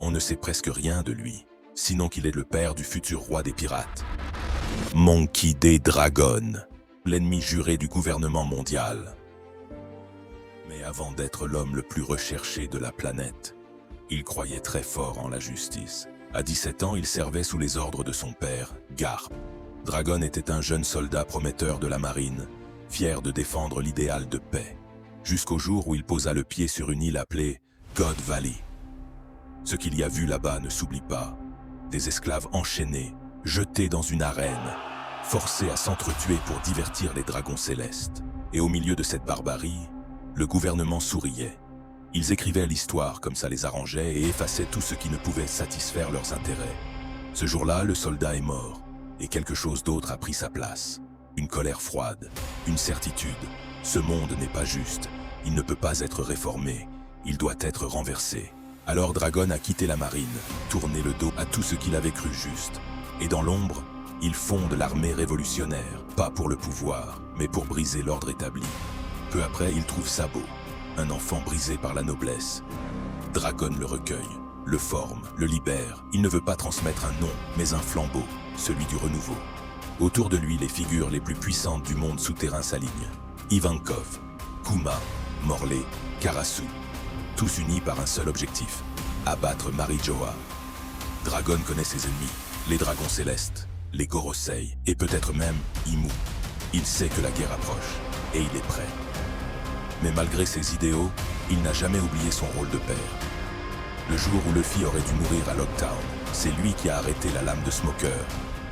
On ne sait presque rien de lui, sinon qu'il est le père du futur roi des pirates. Monkey D. Dragon, l'ennemi juré du gouvernement mondial. Mais avant d'être l'homme le plus recherché de la planète, il croyait très fort en la justice. À 17 ans, il servait sous les ordres de son père, Garp. Dragon était un jeune soldat prometteur de la marine, fier de défendre l'idéal de paix, jusqu'au jour où il posa le pied sur une île appelée God Valley. Ce qu'il y a vu là-bas ne s'oublie pas. Des esclaves enchaînés, jetés dans une arène, forcés à s'entretuer pour divertir les dragons célestes. Et au milieu de cette barbarie, le gouvernement souriait. Ils écrivaient l'histoire comme ça les arrangeait et effaçaient tout ce qui ne pouvait satisfaire leurs intérêts. Ce jour-là, le soldat est mort, et quelque chose d'autre a pris sa place. Une colère froide, une certitude. Ce monde n'est pas juste, il ne peut pas être réformé, il doit être renversé. Alors Dragon a quitté la marine, tourné le dos à tout ce qu'il avait cru juste. Et dans l'ombre, il fonde l'armée révolutionnaire, pas pour le pouvoir, mais pour briser l'ordre établi. Peu après, il trouve Sabo, un enfant brisé par la noblesse. Dragon le recueille, le forme, le libère. Il ne veut pas transmettre un nom, mais un flambeau, celui du renouveau. Autour de lui, les figures les plus puissantes du monde souterrain s'alignent. Ivankov, Kuma, Morley, Karasu. Tous unis par un seul objectif, abattre Marijoa. Dragon connaît ses ennemis, les dragons célestes, les Gorosei, et peut-être même Imu. Il sait que la guerre approche, et il est prêt. Mais malgré ses idéaux, il n'a jamais oublié son rôle de père. Le jour où Luffy aurait dû mourir à Locktown, c'est lui qui a arrêté la lame de Smoker,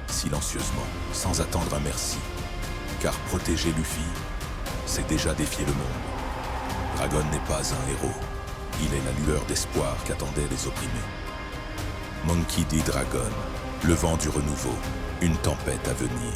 silencieusement, sans attendre un merci. Car protéger Luffy, c'est déjà défier le monde. Dragon n'est pas un héros. Il est la lueur d'espoir qu'attendaient les opprimés. Monkey D. Dragon, le vent du renouveau, une tempête à venir.